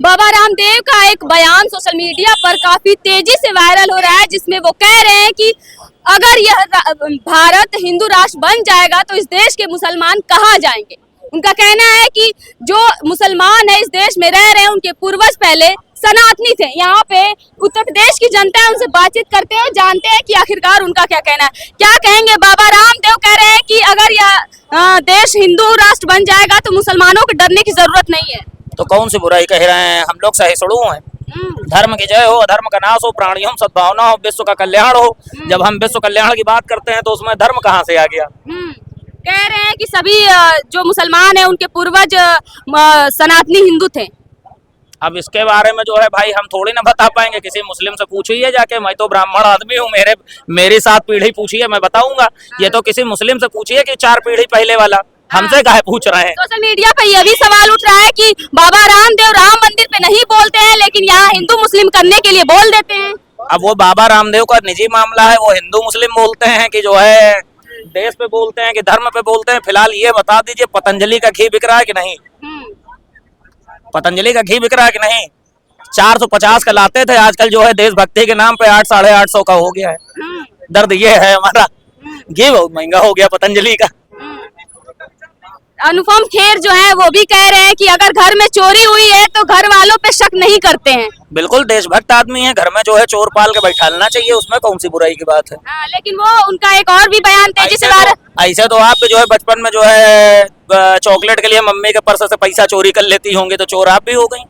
बाबा रामदेव का एक बयान सोशल मीडिया पर काफी तेजी से वायरल हो रहा है, जिसमें वो कह रहे हैं कि अगर यह भारत हिंदू राष्ट्र बन जाएगा तो इस देश के मुसलमान कहाँ जाएंगे। उनका कहना है कि जो मुसलमान है इस देश में रह रहे हैं, उनके पूर्वज पहले सनातनी थे। यहाँ पे उत्तर प्रदेश की जनता है, उनसे बातचीत करते हैं, जानते हैं कि आखिरकार उनका क्या कहना है। क्या कहेंगे? बाबा रामदेव कह रहे हैं कि अगर यह देश हिंदू राष्ट्र बन जाएगा तो मुसलमानों को डरने की जरूरत नहीं है। तो कौन सी बुराई कह रहे हैं? हम लोग सहिष्णु हैं। धर्म की जय हो, अधर्म का नाश हो, प्राणियों सद्भावना हो, विश्व का कल्याण हो। जब हम विश्व कल्याण की बात करते हैं तो उसमें धर्म कहाँ से आ गया? कह रहे हैं कि सभी जो मुसलमान हैं उनके पूर्वज सनातनी हिंदू थे। अब इसके बारे में जो है भाई हम थोड़ी ना बता पाएंगे, किसी मुस्लिम से पूछिए जाके। मैं तो ब्राह्मण आदमी हूँ, मेरी 7 पीढ़ी पूछिए, मैं बताऊंगा। ये तो किसी मुस्लिम से पूछिए कि 4 पीढ़ी पहले वाला, हमसे काहे पूछ रहे हैं? सोशल मीडिया पे ये भी सवाल उठ रहा है कि बाबा रामदेव राम मंदिर पे नहीं बोलते हैं, लेकिन यहाँ हिंदू मुस्लिम करने के लिए बोल देते हैं। अब वो बाबा रामदेव का निजी मामला है, वो हिंदू मुस्लिम बोलते हैं कि जो है देश पे बोलते हैं कि धर्म पे बोलते हैं। फिलहाल ये बता दीजिए, पतंजलि का घी बिक रहा है कि नहीं? पतंजलि का घी बिक रहा है कि नहीं? 450 का लाते थे, आजकल जो है देशभक्ति के नाम पे 800 साढ़े 800 का हो गया है। दर्द ये है हमारा, घी बहुत महंगा हो गया पतंजलि का। अनुपम खेर जो है वो भी कह रहे हैं कि अगर घर में चोरी हुई है तो घर वालों पे शक नहीं करते हैं। बिल्कुल देशभक्त आदमी है, घर में जो है चोर पाल के बैठाना चाहिए, उसमें कौन सी बुराई की बात है? लेकिन वो उनका एक और भी बयान तेजी से ऐसे तो आप जो है बचपन में जो है चॉकलेट के लिए मम्मी के पर्स से पैसा चोरी कर लेती होंगी, तो चोर आप भी हो गई।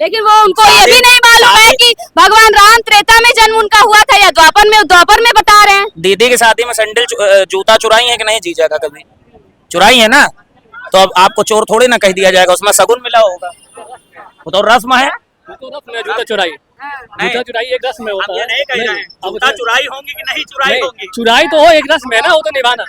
लेकिन वो उनको ये भी नहीं मालूम है कि भगवान राम त्रेता में जन्म उनका हुआ था या द्वापर में बता रहे हैं। दीदी की शादी में सैंडल जूता चुराई है कि नहीं जीजा का? कभी चुराई है ना, तो अब आपको चोर थोड़ी ना कह दिया जाएगा, उसमें सगुन मिला होगा। वो तो रस्म है। जूता चुराई, जूता चुराई एक रस्म में होता है। जूता चुराई होंगी कि नहीं चुराई होंगी? चुराई तो हो, एक रस्म है ना, वो तो निभाना।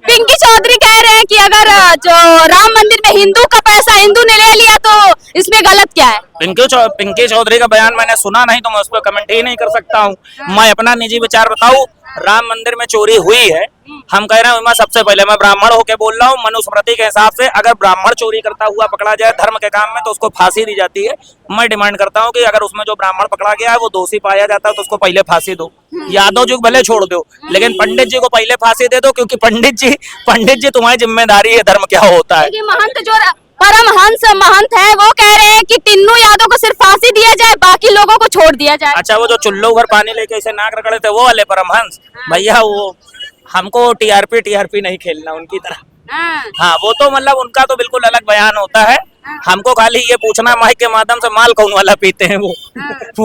पिंकी चौधरी कह रहे हैं कि अगर जो राम मंदिर में हिंदू का पैसा हिंदू ने ले लिया तो इसमें गलत क्या है? पिंकी चौधरी का बयान मैंने सुना नहीं, तो मैं उस पर कमेंट ही नहीं कर सकता हूँ। मैं अपना निजी विचार बताऊँ, राम मंदिर में चोरी हुई है, हम कह रहे हैं सबसे पहले मैं ब्राह्मण होके बोल रहा हूँ, मनुस्मृति के हिसाब से अगर ब्राह्मण चोरी करता हुआ पकड़ा जाए धर्म के काम में तो उसको फांसी दी जाती है। मैं डिमांड करता हूँ कि अगर उसमें जो ब्राह्मण पकड़ा गया है वो दोषी पाया जाता है तो उसको पहले फांसी दो। यादव जी को भले छोड़ दो, लेकिन पंडित जी को पहले फांसी दे दो, क्योंकि पंडित जी तुम्हारी जिम्मेदारी है धर्म क्या होता है। महंत जो परमहंस महंत है वो कह रहे हैं कि तीनों यादव को सिर्फ फांसी दिया जाए, बाकी लोगों को छोड़ दिया जाए। अच्छा, वो जो चुल्लो भर पानी लेके इसे नाक रगड़े थे वो वाले परमहंस भैया, वो हमको टीआरपी नहीं खेलना उनकी तरह। हाँ, वो तो मतलब उनका तो बिल्कुल अलग बयान होता है। हमको खाली ये पूछना माइक के माध्यम से माल कौन वाला पीते हैं वो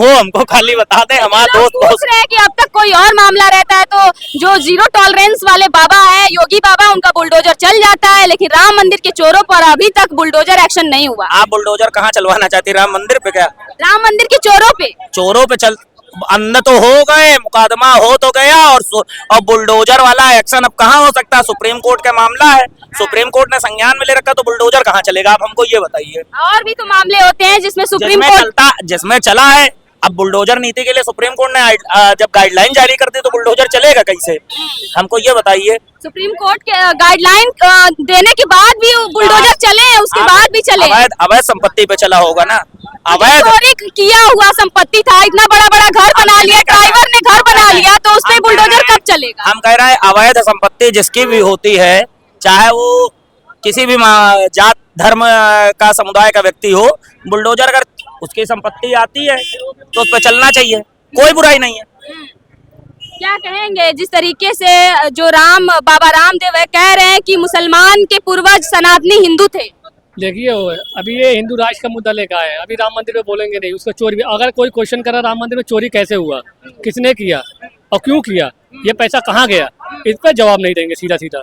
हमको खाली बता दें। हमारा दोस्त पूछ रहे हैं कि अब तक कोई और मामला रहता है तो जो जीरो टॉलरेंस वाले बाबा है, योगी बाबा, उनका बुलडोजर चल जाता है, लेकिन राम मंदिर के चोरों पर अभी तक बुलडोजर एक्शन नहीं हुआ। आप बुलडोजर कहाँ चलवाना चाहती? राम मंदिर पे? क्या राम मंदिर के चोरों पे चल अंदर तो हो गए, मुकदमा हो तो गया, और बुलडोजर वाला एक्शन अब कहाँ हो सकता है? सुप्रीम कोर्ट का मामला है, सुप्रीम कोर्ट ने संज्ञान में ले रखा, तो बुलडोजर कहाँ चलेगा? आप हमको ये बताइए। और भी तो मामले होते हैं जिसमें सुप्रीम कोर्ट जिसमें चला है। अब बुलडोजर नीति के लिए सुप्रीम कोर्ट ने जब गाइडलाइन जारी कर दी तो बुलडोजर चलेगा कैसे? हमको ये बताइए। सुप्रीम कोर्ट के गाइडलाइन देने के बाद भी बुलडोजर चले, उसके बाद भी चले। अवैध संपत्ति पे चला होगा ना? अवैध चोरी किया हुआ संपत्ति था, इतना बड़ा घर बना लिया, ड्राइवर ने घर बना लिया, तो उसपे बुलडोजर कब चलेगा? हम कह रहे हैं अवैध संपत्ति जिसकी भी होती है, चाहे वो किसी भी जात धर्म का समुदाय का व्यक्ति हो, बुलडोजर अगर उसकी संपत्ति आती है तो उस पर चलना चाहिए, कोई बुराई नहीं है। क्या कहेंगे जिस तरीके से जो बाबा रामदेव कह रहे हैं कि मुसलमान के पूर्वज सनातनी हिंदू थे? देखिए, अभी ये हिंदू राष्ट्र का मुद्दा लेकर आए, अभी राम मंदिर पे बोलेंगे नहीं, उसका चोरी। अगर कोई क्वेश्चन करा राम मंदिर में चोरी कैसे हुआ, किसने किया और क्यों किया, ये पैसा कहाँ गया, इस पर जवाब नहीं देंगे। सीधा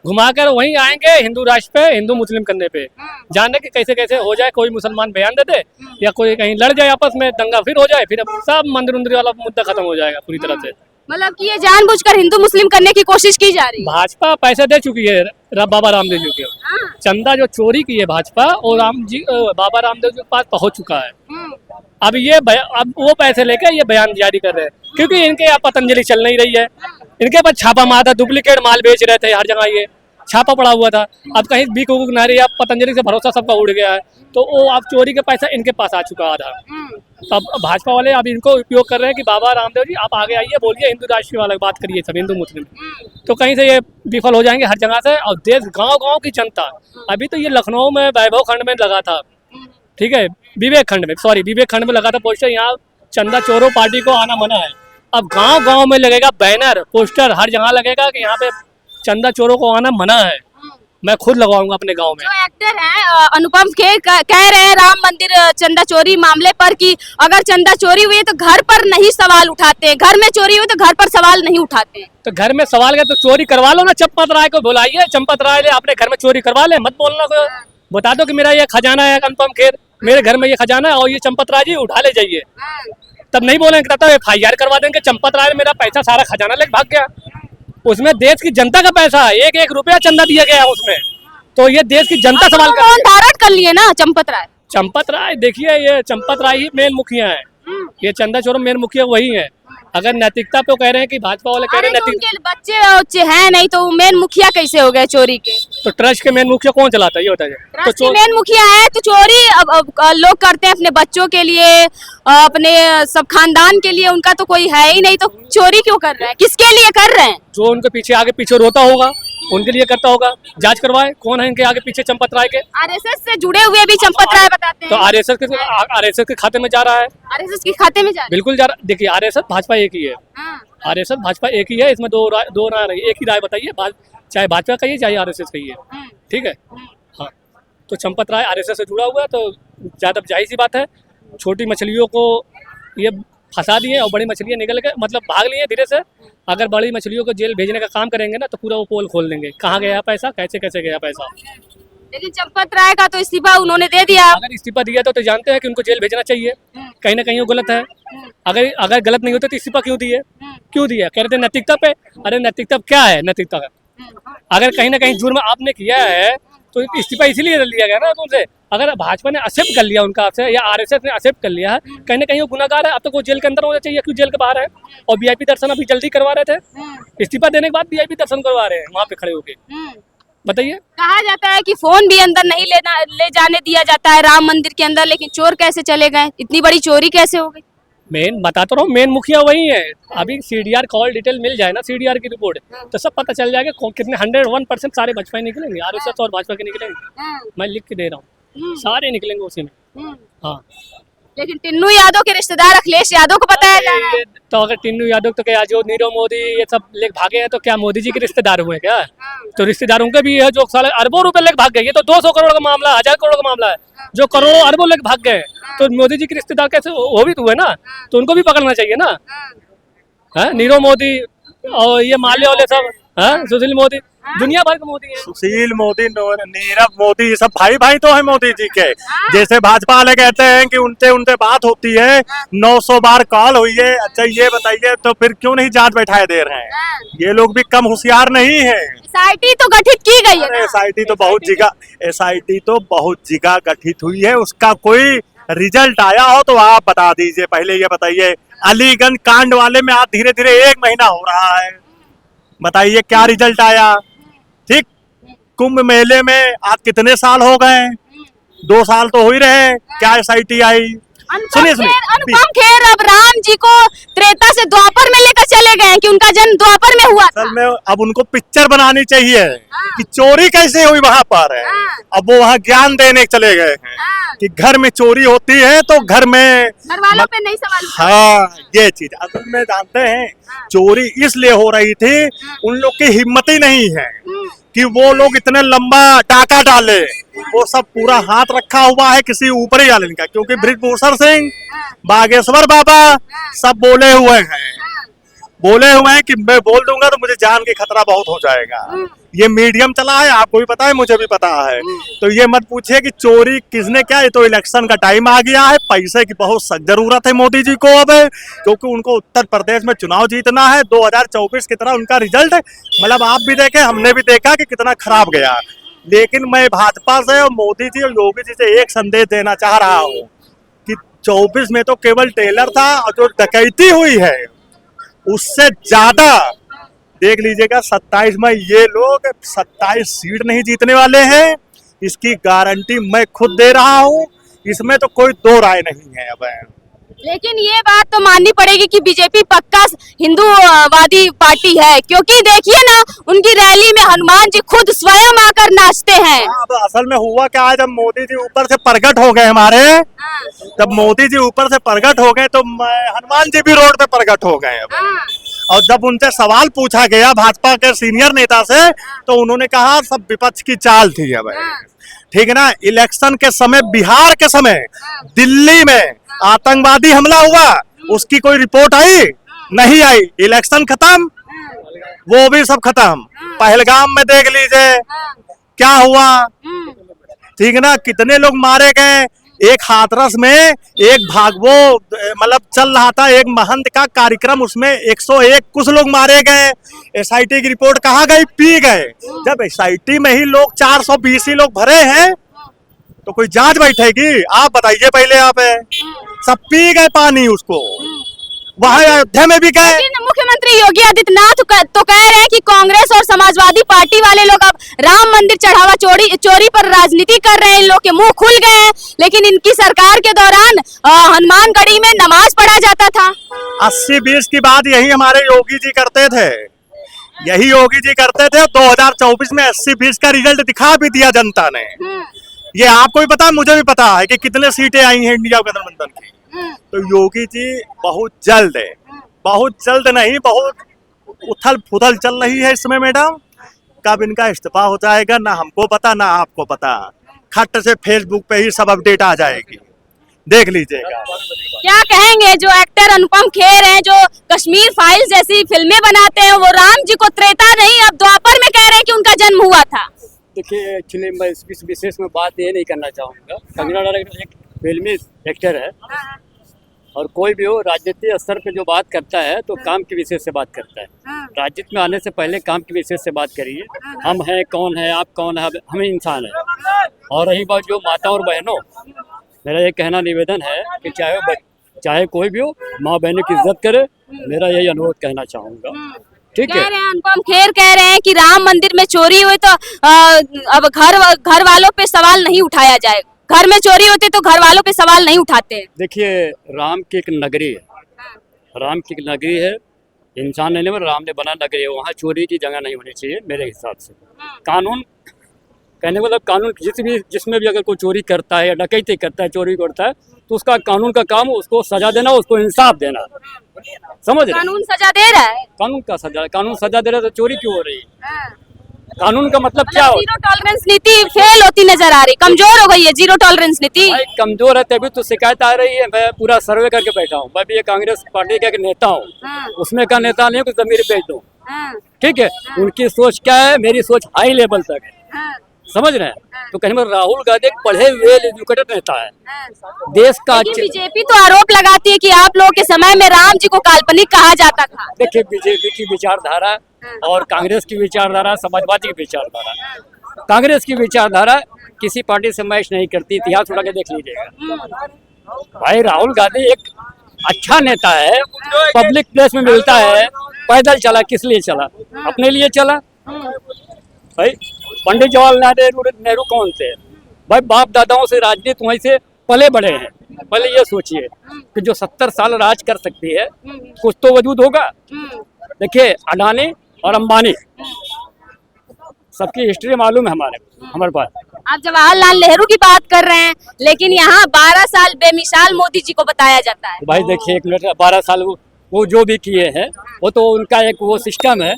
घुमाकर वहीं आएंगे हिंदू राष्ट्र पे, हिंदू मुस्लिम करने पे, जानने के कैसे हो जाए, कोई मुसलमान बयान दे दे या कोई कहीं लड़ जाए आपस में, दंगा फिर हो जाए, फिर सब मंदिर वाला मुद्दा खत्म हो जाएगा पूरी तरह से। मतलब कि ये जानबूझकर हिंदू मुस्लिम करने की कोशिश की जा रही है। भाजपा पैसे दे चुकी है बाबा रामदेव जी के, चंदा जो चोरी की है भाजपा, और बाबा रामदेव जी के पास पहुंच चुका है। अब वो पैसे लेकर ये बयान जारी कर रहे हैं, क्योंकि इनके यहाँ पतंजलि चल नहीं रही है, इनके पास छापा मारा था, डुप्लीकेट माल बेच रहे थे हर जगह ये, छापा पड़ा हुआ था। अब कहीं बीक उक ना रही, अब पतंजलि से भरोसा सबका उड़ गया है, तो वो अब चोरी का पैसा इनके पास आ चुका आधा। तो अब भाजपा वाले अब इनको उपयोग कर रहे हैं कि बाबा रामदेव जी आप आगे आइए, बोलिए हिंदू राष्ट्र वाला बात करिए, सब हिंदू मुस्लिम, तो कहीं से ये विफल हो जाएंगे हर जगह से। और देश गांव-गांव की जनता, अभी तो ये लखनऊ में वैभव खंड में लगा था, ठीक है, विवेक खंड में लगा था पोस्टर, यहाँ चंदा चोरों पार्टी को आना मना है। अब गांव-गांव में लगेगा बैनर पोस्टर, हर जगह लगेगा कि यहाँ पे चंदा चोरों को आना मना है। मैं खुद लगवाऊंगा अपने गांव में। जो एक्टर हैं अनुपम खेर कह रहे हैं राम मंदिर चंदा चोरी मामले पर कि अगर चंदा चोरी हुई है तो घर पर नहीं सवाल उठाते हैं, घर में चोरी हुई तो घर पर सवाल नहीं उठाते हैं। तो घर में सवाल है तो चोरी करवा लो ना, चंपत राय को बुलाइए, चंपत राय ले अपने घर में चोरी करवा ले, मत बोलना को बता दो कि मेरा ये खजाना है अनुपम खेर, मेरे घर में ये खजाना है और ये चंपत राय जी उठा ले जाइए, तब नहीं बोलेंगे, तब FIR करवा देंगे चंपत राय मेरा पैसा सारा खजाना लेके भाग गया। उसमें देश की जनता का पैसा है, एक एक रुपया चंदा दिया गया है उसमें, तो ये देश की जनता सवाल कर रही है। धारण कर लिए ना चंपत राय, देखिए ये चंपत राय ही मेन मुखिया है, ये चंदा चोर मेन मुखिया वही है। अगर नैतिकता पे कह रहे हैं कि भाजपा वाले कह रहे हैं उनके बच्चे हैं नहीं तो मेन मुखिया कैसे हो गए चोरी के? तो ट्रस्ट के मेन मुखिया कौन चलाता है ये बताइए? ट्रस्ट के मेन मुखिया है तो चोरी अब लोग करते हैं अपने बच्चों के लिए, अपने सब खानदान के लिए, उनका तो कोई है ही नहीं, तो चोरी क्यों कर रहे हैं, किसके लिए कर रहे हैं? जो उनके पीछे आगे पीछे रोता होगा उनके लिए करता होगा। जांच करवाए कौन है इनके आगे पीछे चंपत राय के। आरएसएस से जुड़े हुए भी चंपत राय बताते हैं। तो आरएसएस के खाते में जा रहा है, आरएसएस के खाते में जा रहा है, बिल्कुल जा रहा है। देखिए आरएसएस भाजपा एक ही है, आरएसएस भाजपा एक ही है, इसमें दो राय रही, एक ही राय बताइए, चाहे भाजपा कहिए चाहे आरएसएस कहिए, ठीक है। हाँ, तो चंपत राय आरएसएस से जुड़ा हुआ है, तो ज्यादा जाहिर सी बात है छोटी मछलियों को ये फंसा दिए और बड़ी मछलियाँ निकल के मतलब भाग लिए धीरे से। अगर बड़ी मछलियों को जेल भेजने का काम करेंगे ना तो पूरा वो पोल खोल देंगे, कहाँ गया पैसा, कैसे गया पैसा। लेकिन चंपत राय का तो इस्तीफा उन्होंने दे दिया। अगर इस्तीफा दिया तो जानते हैं कि उनको जेल भेजना चाहिए, कहीं ना कहीं वो गलत है। अगर गलत नहीं होते तो इस्तीफा क्यों दिया? कह रहे थे नैतिकता पे, अरे नैतिकता क्या है? नैतिकता का अगर कहीं ना कहीं जुर्म आपने किया है तो इस्तीफा इसीलिए लिया गया ना तुमसे। अगर भाजपा ने एक्सेप्ट कर लिया उनका आपसे या आरएसएस ने एक्सेप्ट कर लिया है, कहीं ना कहीं वो गुनाहगार है, अब तो वो जेल के अंदर होना चाहिए, क्यों जेल के बाहर है? और VIP दर्शन अभी जल्दी करवा रहे थे, इस्तीफा देने के बाद VIP दर्शन करवा रहे हैं वहाँ पे खड़े होके। बताइए, कहा जाता है कि फोन भी अंदर नहीं ले जाने दिया जाता है राम मंदिर के अंदर, लेकिन चोर कैसे चले गए? इतनी बड़ी चोरी कैसे हो गई? मेन बताता रहा हूँ, मेन मुखिया वही है। अभी CDR कॉल डिटेल मिल जाए ना, CDR की रिपोर्ट, तो सब पता चल जाएगा कितने 101% सारे भाजपा निकलेंगे, आरएसएस और भाजपा के निकलेंगे। मैं लिख के दे रहा हूँ, सारे निकलेंगे उसी में। हाँ, लेकिन टिन्नू यादव के रिश्तेदार अखिलेश यादव को पता है तो अगर टिन्नू यादव तो क्या जो नीरव मोदी ये सब लेके भागे हैं तो क्या मोदी जी के रिश्तेदार हुए क्या? तो रिश्तेदारों के भी है जो साले अरबों रुपए लेके भाग गए। ये तो 200 करोड़ का मामला, 1000 करोड़ का मामला है, जो करोड़ों अरबों लेके भाग गए। तो मोदी जी के रिश्तेदार कैसे वो भी तो हुए ना, तो उनको भी पकड़ना चाहिए ना। है नीरव मोदी और ये माले वाले सब, सुशील मोदी, दुनिया भर के मोदी है। सुशील मोदी, नीरव मोदी, ये सब भाई भाई तो है मोदी जी के। जैसे भाजपा वाले कहते हैं कि उनसे बात होती है, 900 बार कॉल हुई है। अच्छा ये बताइए तो फिर क्यों नहीं जांच बैठाए दे रहे हैं? ये लोग भी कम होशियार नहीं है। SIT तो गठित की गई है। SIT तो बहुत जगह गठित हुई है, उसका कोई रिजल्ट आया हो तो आप बता दीजिए। पहले ये बताइए, अलीगंज कांड वाले में आज धीरे धीरे 1 महीना हो रहा है, बताइए क्या रिजल्ट आया? ठीक, कुंभ मेले में आज कितने साल हो गए? 2 साल तो हो ही रहे, क्या SIT आई? सुनिए अनुपम खेर अब राम जी को त्रेता से द्वापर में लेकर चले गए कि उनका जन्म द्वापर में हुआ था। असल में अब उनको पिक्चर बनानी चाहिए कि चोरी कैसे हुई वहां पर। अब वो वहाँ ज्ञान देने चले गए हैं कि घर में चोरी होती है तो घर वालों पे नहीं सवाल। हाँ, ये चीज असल में जानते हैं चोरी इसलिए हो रही थी, उन लोग की हिम्मत ही नहीं है कि वो लोग इतने लंबा टाका डाले। वो सब पूरा हाथ रखा हुआ है किसी ऊपर ही डालने का, क्योंकि बृजभूषण सिंह, बागेश्वर बाबा सब बोले हुए हैं कि मैं बोल दूंगा तो मुझे जान के खतरा बहुत हो जाएगा। ये मीडियम चला है, आपको भी पता है, मुझे भी पता है। तो ये मत पूछिए कि चोरी किसने क्या, ये तो इलेक्शन का टाइम आ गया है, पैसे की बहुत सख्त जरूरत है मोदी जी को अब, क्योंकि उनको उत्तर प्रदेश में चुनाव जीतना है। 2024 की तरह उनका रिजल्ट मतलब आप भी देखे, हमने भी देखा कि कितना खराब गया। लेकिन मैं भाजपा से और मोदी जी और योगी जी से एक संदेश देना चाह रहा हूँ कि 24 में तो केवल टेलर था, और जो डकैती हुई है उससे ज्यादा देख लीजिएगा 27 में ये लोग 27 सीट नहीं जीतने वाले हैं, इसकी गारंटी मैं खुद दे रहा हूँ, इसमें तो कोई दो राय नहीं है। अब लेकिन ये बात तो माननी पड़ेगी कि बीजेपी पक्का हिंदूवादी पार्टी है, क्योंकि देखिए ना उनकी रैली में हनुमान जी खुद स्वयं आकर नाचते हैं। अब असल में हुआ क्या है, जब मोदी जी ऊपर से प्रकट हो गए हमारे, जब मोदी जी ऊपर से प्रकट हो गए तो हनुमान जी भी रोड पे प्रकट हो गए। अब और जब उनसे सवाल पूछा गया भाजपा के सीनियर नेता से, तो उन्होंने कहा सब विपक्ष की चाल थी। अब ठीक है ना, इलेक्शन के समय, बिहार के समय दिल्ली में आतंकवादी हमला हुआ, उसकी कोई रिपोर्ट आई नहीं आई, इलेक्शन खत्म, वो भी सब खत्म। पहलगाम में देख लीजिए क्या हुआ, ठीक है ना, कितने लोग मारे गए। एक हाथरस में एक भागवो मतलब चल रहा था, एक महंत का कार्यक्रम, उसमें 101 कुछ लोग मारे गए। एसआईटी की रिपोर्ट कहाँ गई, पी गए। जब एसआईटी में ही लोग 420 ही लोग भरे हैं तो कोई जांच बैठेगी? आप बताइए पहले। आप सब पी गए पानी उसको, वहां अयोध्या में भी गए। लेकिन मुख्यमंत्री योगी आदित्यनाथ तो कह रहे हैं कि कांग्रेस और समाजवादी पार्टी वाले लोग अब राम मंदिर चढ़ावा चोरी पर राजनीति कर रहे हैं, इन लोग के मुंह खुल गए हैं। लेकिन इनकी सरकार के दौरान हनुमानगढ़ी में नमाज पढ़ा जाता था। 80-20 की बात यही हमारे योगी जी करते थे, यही योगी जी करते थे। 2024 में 80-20 का रिजल्ट दिखा भी दिया जनता ने। ये आपको भी पता है, मुझे भी पता है कि कितने सीटें आई हैं इंडिया गठबंधन की। तो योगी जी बहुत जल्द है, बहुत जल्द नहीं, बहुत उथल पुथल चल रही है इसमें मैडम। कब इनका इस्तीफा हो जाएगा ना हमको पता ना आपको पता, खट से फेसबुक पे ही सब अपडेट आ जाएगी, देख लीजिएगा। क्या कहेंगे जो एक्टर अनुपम खेर हैं, जो कश्मीर फाइल्स जैसी फिल्में बनाते हैं, वो राम जी को त्रेता नहीं अब द्वापर में कह रहे हैं कि उनका जन्म हुआ था। देखिए, एक्चुअली मैं इस विशेष में बात ये नहीं करना चाहूँगा। कंगना रनौत एक फिल्मी एक्टर है, और कोई भी हो राजनीतिक स्तर पे जो बात करता है तो काम के विषय से बात करता है। राजनीति में आने से पहले काम के विषय से बात करिए। हम हैं, कौन है, आप कौन है, हम इंसान है। और रही बात जो माताओं और बहनों, मेरा ये कहना निवेदन है कि चाहे कोई भी हो, माँ बहनों की इज्जत करे, मेरा यही अनुरोध कहना चाहूँगा। ठीक है। कह रहे हैं अनुपम खेर कह रहे हैं कि राम मंदिर में चोरी हुई तो अब घर वालों पे सवाल नहीं उठाया जाएगा। घर में चोरी होती तो घर वालों पे सवाल नहीं उठाते। देखिए, राम की एक नगरी है, राम की एक नगरी है, इंसान नहीं बना, राम ने बना नगरी है, वहाँ चोरी की जगह नहीं होनी चाहिए मेरे हिसाब से। कानून कहने का मतलब कानून जिसमें भी अगर कोई चोरी करता है या डकैती करता है, चोरी करता है, तो उसका कानून का काम उसको सजा देना, उसको इंसाफ देना। समझ रहे? कानून सजा दे रहा है। कानून का सजा, कानून सजा दे रहा है तो चोरी क्यों हो रही है? कानून का मतलब क्या हो? जीरो टॉलरेंस नीति फेल होती नजर आ रही, कमजोर हो गई है जीरो टॉलरेंस नीति। भाई कमजोर है तभी तो शिकायत आ रही है। मैं पूरा सर्वे करके बैठा हूँ, मैं भी ये कांग्रेस पार्टी का एक नेता हूँ, उसमें का नेता नहीं कुछ जमीर बेच दो। ठीक है, उनकी सोच क्या है, मेरी सोच हाई लेवल तक है, समझ रहे हैं? तो कहीं में राहुल गांधी एक पढ़े हुए एजुकेटेड नेता है, देश का। बीजेपी तो आरोप लगाती है कि आप लोगों के समय में राम जी को काल्पनिक कहा जाता था। देखिए, बीजेपी की विचारधारा और कांग्रेस की विचारधारा, समाजवादी की विचारधारा, कांग्रेस की विचारधारा किसी पार्टी से मैच नहीं करती। इतिहास उड़ा के देख लीजिएगा। भाई राहुल गांधी एक अच्छा नेता है, पब्लिक प्लेस में मिलता है, पैदल चला, किस लिए चला? अपने लिए चला। भाई पंडित जवाहरलाल नेहरू कौन थे? भाई बाप दादाओं से राजनीति वहीं से पले बड़े हैं। पहले ये सोचिए कि जो 70 साल राज कर सकती है, कुछ तो वजूद होगा। देखिए, अडानी और अंबानी सबकी हिस्ट्री मालूम है हमारे पास। आप जवाहरलाल नेहरू की बात कर रहे हैं, लेकिन यहाँ 12 साल बेमिसाल मोदी जी को बताया जाता है। भाई देखिए, 1 मिनट, 12 साल वो जो भी किए हैं वो तो उनका एक वो सिस्टम है।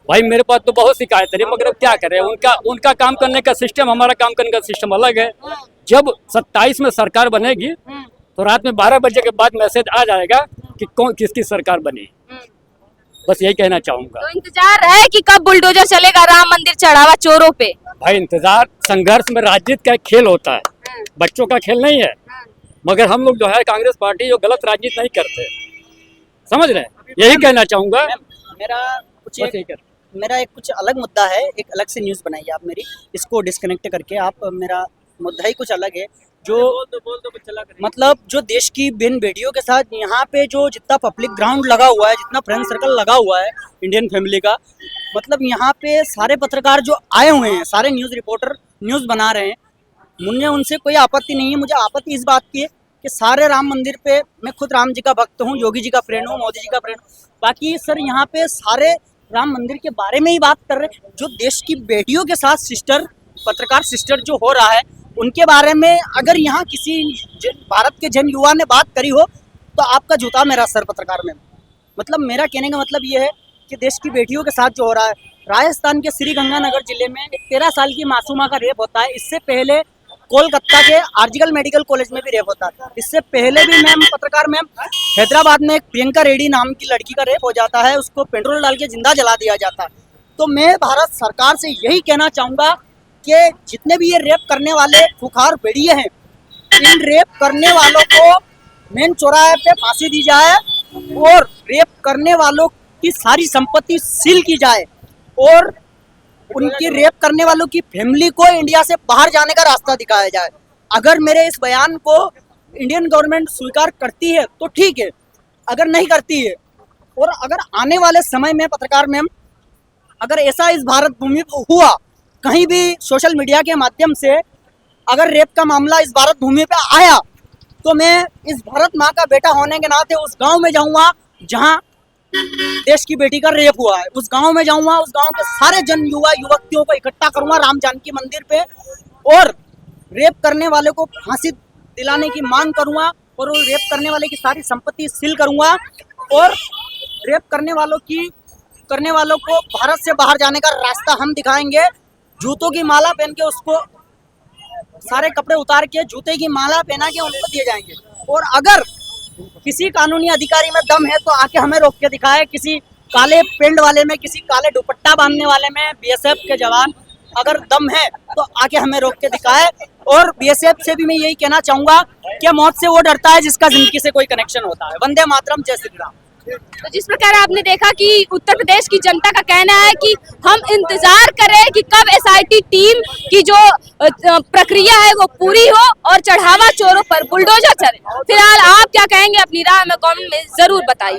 भाई मेरे पास तो बहुत शिकायत है, मगर अब क्या करें, उनका काम करने का सिस्टम, हमारा काम करने का सिस्टम अलग है। जब 27 में सरकार बनेगी तो रात में 12 बजे के बाद मैसेज आ जाएगा कि कौन किसकी सरकार बनी। बस यही कहना चाहूंगा। तो इंतजार है कि कब बुलडोजर चलेगा राम मंदिर चढ़ावा चोरों पे। भाई इंतजार, संघर्ष में राजनीति का खेल होता है, बच्चों का खेल नहीं है। मगर हम लोग जो है कांग्रेस पार्टी जो गलत राजनीति नहीं करते, समझ रहे हैं? यही कहना चाहूंगा। मेरा एक कुछ अलग मुद्दा है, एक अलग से न्यूज़ बनाइए आप मेरी, इसको डिस्कनेक्ट करके। आप, मेरा मुद्दा ही कुछ अलग है। जो मतलब जो देश की बिन बेटियों के साथ यहाँ पे जो जितना पब्लिक ग्राउंड लगा हुआ है, जितना फ्रेंड सर्कल लगा हुआ है इंडियन फैमिली का, मतलब यहाँ पे सारे पत्रकार जो आए हुए हैं, सारे न्यूज़ रिपोर्टर न्यूज़ बना रहे हैं, मुझे उनसे कोई आपत्ति नहीं है। मुझे आपत्ति इस बात की है कि सारे राम मंदिर पे, मैं खुद राम जी का भक्त हूँ, योगी जी का फ्रेंड हूँ, मोदी जी का फ्रेंड हूँ, बाकी सर यहाँ पे सारे राम मंदिर के बारे में ही बात कर रहे हैं। जो देश की बेटियों के साथ सिस्टर, पत्रकार सिस्टर जो हो रहा है, उनके बारे में अगर यहाँ किसी भारत के जन युवा ने बात करी हो तो आपका जूता मेरा सर पत्रकार में। मतलब मेरा कहने का मतलब ये है कि देश की बेटियों के साथ जो हो रहा है, राजस्थान के श्रीगंगानगर जिले में एक 13 साल की मासूमा का रेप होता है। इससे पहले कोलकाता के आर्जिकल मेडिकल कॉलेज में भी रेप होता है। इससे पहले भी मैम पत्रकार मैम हैदराबाद में एक प्रियंका रेड्डी नाम की लड़की का रेप हो जाता है, उसको पेट्रोल डाल के जिंदा जला दिया जाता है। तो मैं भारत सरकार से यही कहना चाहूँगा कि जितने भी ये रेप करने वाले खुखार भेड़िए हैं, इन रेप करने वालों को मेन चौराहे पे फांसी दी जाए और रेप करने वालों की सारी संपत्ति सील की जाए और उनकी रेप करने वालों की फैमिली को इंडिया से बाहर जाने का रास्ता दिखाया जाए। अगर मेरे इस बयान को इंडियन गवर्नमेंट स्वीकार करती है तो ठीक है, अगर नहीं करती है और अगर आने वाले समय में पत्रकार मैम अगर ऐसा इस भारत भूमि पर हुआ, कहीं भी सोशल मीडिया के माध्यम से अगर रेप का मामला इस भारत भूमि पे आया, तो मैं इस भारत माँ का बेटा होने के नाते उस गांव में जाऊंगा जहां देश की बेटी का रेप हुआ है, उस गांव में जाऊंगा, उस गांव के सारे जन युवा युवतियों को इकट्ठा करूंगा राम जानकी मंदिर पे और रेप करने वाले को फांसी दिलाने की मांग करूंगा और वो रेप करने वाले की सारी संपत्ति सील करूंगा और रेप करने वालों को भारत से बाहर जाने का रास्ता हम दिखाएंगे। जूतों की माला पहन के उसको सारे कपड़े उतार के जूते की माला पहना के उनको दिए जाएंगे। और अगर किसी कानूनी अधिकारी में दम है तो आके हमें रोक के दिखाए। किसी काले पेंट वाले में, किसी काले दुपट्टा बांधने वाले में बीएसएफ के जवान अगर दम है तो आके हमें रोक के दिखाए। और बीएसएफ से भी मैं यही कहना चाहूंगा कि मौत से वो डरता है जिसका जिंदगी से कोई कनेक्शन होता है। वंदे मातरम, जय श्री राम। तो जिस प्रकार आपने देखा कि उत्तर प्रदेश की जनता का कहना है कि हम इंतजार करें कि कब एसआईटी टीम की जो प्रक्रिया है वो पूरी हो और चढ़ावा चोरों पर बुलडोजर चले। फिलहाल आप क्या कहेंगे, अपनी राय में कमेंट में जरूर बताइए।